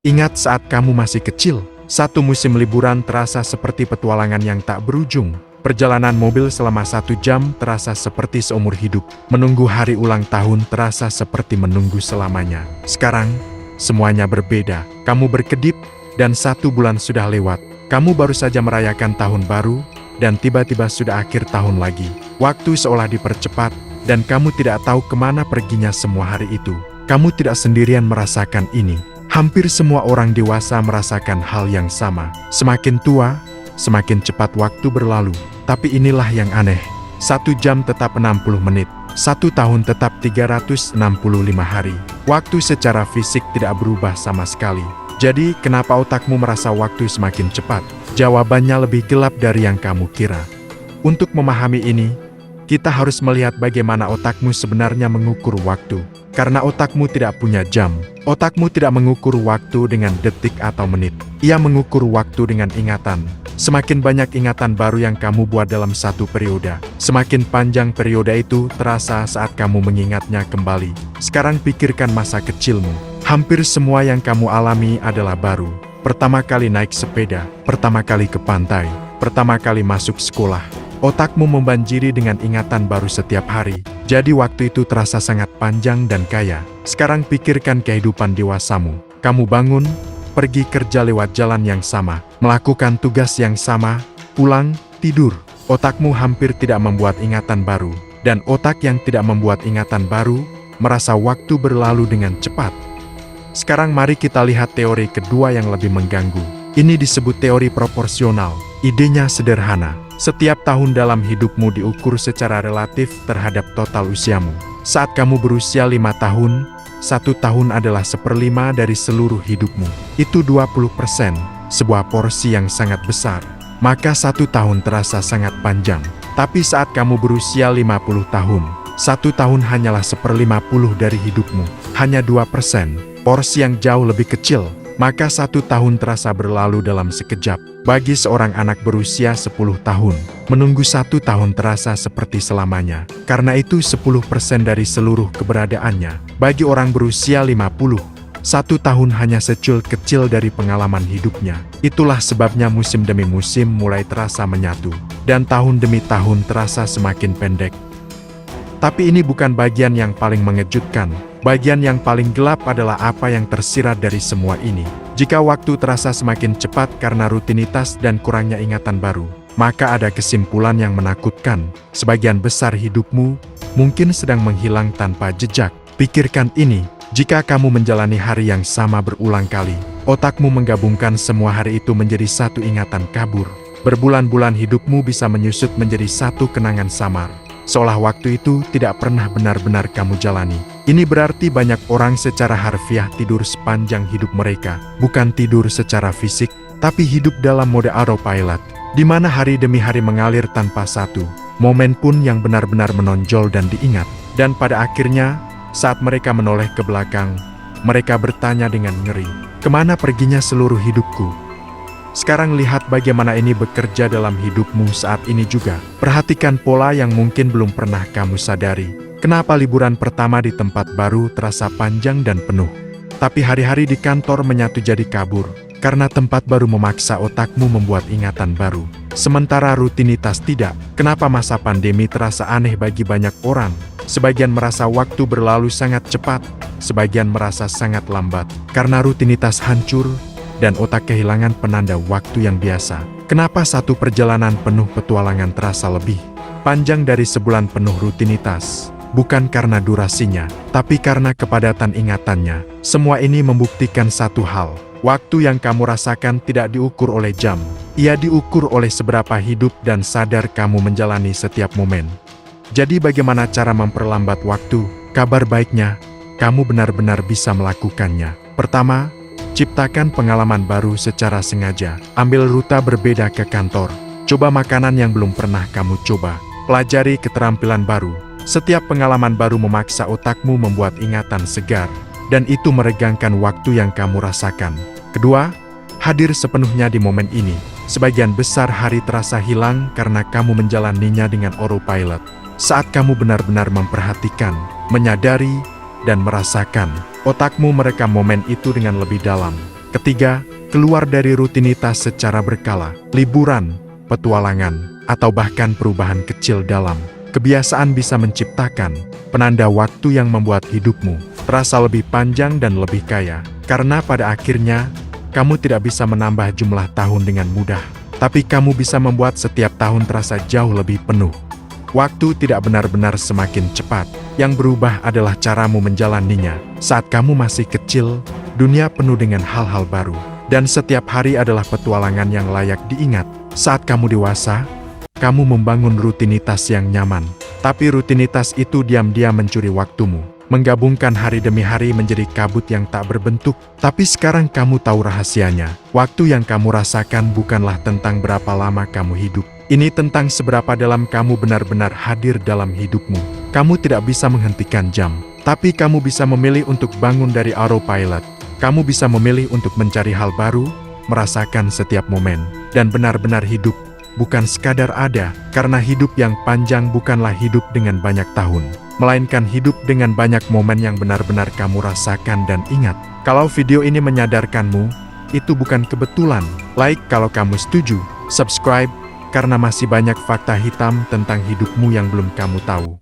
Ingat saat kamu masih kecil, satu musim liburan terasa seperti petualangan yang tak berujung. Perjalanan mobil selama 1 jam terasa seperti seumur hidup. Menunggu hari ulang tahun terasa seperti menunggu selamanya. Sekarang, semuanya berbeda. Kamu berkedip, dan 1 bulan sudah lewat. Kamu baru saja merayakan tahun baru, dan tiba-tiba sudah akhir tahun lagi. Waktu seolah dipercepat, dan kamu tidak tahu kemana perginya semua hari itu. Kamu tidak sendirian merasakan ini. Hampir semua orang dewasa merasakan hal yang sama. Semakin tua, semakin cepat waktu berlalu. Tapi inilah yang aneh. 1 jam tetap 60 menit. 1 tahun tetap 365 hari. Waktu secara fisik tidak berubah sama sekali. Jadi, kenapa otakmu merasa waktu semakin cepat? Jawabannya lebih gelap dari yang kamu kira. Untuk memahami ini, kita harus melihat bagaimana otakmu sebenarnya mengukur waktu. Karena otakmu tidak punya jam, otakmu tidak mengukur waktu dengan detik atau menit. Ia mengukur waktu dengan ingatan. Semakin banyak ingatan baru yang kamu buat dalam satu periode, semakin panjang periode itu terasa saat kamu mengingatnya kembali. Sekarang pikirkan masa kecilmu. Hampir semua yang kamu alami adalah baru. Pertama kali naik sepeda, pertama kali ke pantai, pertama kali masuk sekolah. Otakmu membanjiri dengan ingatan baru setiap hari. Jadi waktu itu terasa sangat panjang dan kaya. Sekarang pikirkan kehidupan dewasamu. Kamu bangun, pergi kerja lewat jalan yang sama, melakukan tugas yang sama, pulang, tidur. Otakmu hampir tidak membuat ingatan baru. Dan otak yang tidak membuat ingatan baru, merasa waktu berlalu dengan cepat. Sekarang mari kita lihat teori kedua yang lebih mengganggu. Ini disebut teori proporsional. Idenya sederhana. Setiap tahun dalam hidupmu diukur secara relatif terhadap total usiamu. Saat kamu berusia 5 tahun, 1 tahun adalah 1/5 dari seluruh hidupmu. Itu 20%, sebuah porsi yang sangat besar. Maka 1 tahun terasa sangat panjang. Tapi saat kamu berusia 50 tahun, 1 tahun hanyalah 1/50 dari hidupmu. Hanya 2%, porsi yang jauh lebih kecil. Maka 1 tahun terasa berlalu dalam sekejap. Bagi seorang anak berusia 10 tahun, menunggu 1 tahun terasa seperti selamanya. Karena itu 10% dari seluruh keberadaannya. Bagi orang berusia 50, 1 tahun hanya secul kecil dari pengalaman hidupnya. Itulah sebabnya musim demi musim mulai terasa menyatu. Dan tahun demi tahun terasa semakin pendek. Tapi ini bukan bagian yang paling mengejutkan. Bagian yang paling gelap adalah apa yang tersirat dari semua ini. Jika waktu terasa semakin cepat karena rutinitas dan kurangnya ingatan baru, maka ada kesimpulan yang menakutkan. Sebagian besar hidupmu mungkin sedang menghilang tanpa jejak. Pikirkan ini, jika kamu menjalani hari yang sama berulang kali, otakmu menggabungkan semua hari itu menjadi satu ingatan kabur. Berbulan-bulan hidupmu bisa menyusut menjadi satu kenangan samar. Seolah waktu itu tidak pernah benar-benar kamu jalani. Ini berarti banyak orang secara harfiah tidur sepanjang hidup mereka. Bukan tidur secara fisik, tapi hidup dalam mode autopilot, di mana hari demi hari mengalir tanpa satu momen pun yang benar-benar menonjol dan diingat. Dan pada akhirnya, saat mereka menoleh ke belakang, mereka bertanya dengan ngeri, "Kemana perginya seluruh hidupku?" Sekarang lihat bagaimana ini bekerja dalam hidupmu saat ini juga. Perhatikan pola yang mungkin belum pernah kamu sadari. Kenapa liburan pertama di tempat baru terasa panjang dan penuh? Tapi hari-hari di kantor menyatu jadi kabur. Karena tempat baru memaksa otakmu membuat ingatan baru. Sementara rutinitas tidak. Kenapa masa pandemi terasa aneh bagi banyak orang? Sebagian merasa waktu berlalu sangat cepat. Sebagian merasa sangat lambat. Karena rutinitas hancur dan otak kehilangan penanda waktu yang biasa. Kenapa satu perjalanan penuh petualangan terasa lebih panjang dari sebulan penuh rutinitas? Bukan karena durasinya, tapi karena kepadatan ingatannya. Semua ini membuktikan satu hal. Waktu yang kamu rasakan tidak diukur oleh jam. Ia diukur oleh seberapa hidup dan sadar kamu menjalani setiap momen. Jadi bagaimana cara memperlambat waktu? Kabar baiknya, kamu benar-benar bisa melakukannya. Pertama, ciptakan pengalaman baru secara sengaja. Ambil rute berbeda ke kantor. Coba makanan yang belum pernah kamu coba. Pelajari keterampilan baru. Setiap pengalaman baru memaksa otakmu membuat ingatan segar. Dan itu meregangkan waktu yang kamu rasakan. Kedua, hadir sepenuhnya di momen ini. Sebagian besar hari terasa hilang karena kamu menjalaninya dengan autopilot. Saat kamu benar-benar memperhatikan, menyadari, dan merasakan, otakmu merekam momen itu dengan lebih dalam. Ketiga, keluar dari rutinitas secara berkala, liburan, petualangan, atau bahkan perubahan kecil dalam kebiasaan bisa menciptakan penanda waktu yang membuat hidupmu terasa lebih panjang dan lebih kaya. Karena pada akhirnya, kamu tidak bisa menambah jumlah tahun dengan mudah, tapi kamu bisa membuat setiap tahun terasa jauh lebih penuh. Waktu tidak benar-benar semakin cepat, yang berubah adalah caramu menjalaninya. Saat kamu masih kecil, dunia penuh dengan hal-hal baru, dan setiap hari adalah petualangan yang layak diingat. Saat kamu dewasa, kamu membangun rutinitas yang nyaman, tapi rutinitas itu diam-diam mencuri waktumu, menggabungkan hari demi hari menjadi kabut yang tak berbentuk. Tapi sekarang kamu tahu rahasianya. Waktu yang kamu rasakan bukanlah tentang berapa lama kamu hidup. Ini tentang seberapa dalam kamu benar-benar hadir dalam hidupmu. Kamu tidak bisa menghentikan jam, tapi kamu bisa memilih untuk bangun dari autopilot. Kamu bisa memilih untuk mencari hal baru, merasakan setiap momen, dan benar-benar hidup. Bukan sekadar ada, karena hidup yang panjang bukanlah hidup dengan banyak tahun, melainkan hidup dengan banyak momen yang benar-benar kamu rasakan dan ingat. Kalau video ini menyadarkanmu, itu bukan kebetulan. Like kalau kamu setuju, subscribe, karena masih banyak fakta hitam tentang hidupmu yang belum kamu tahu.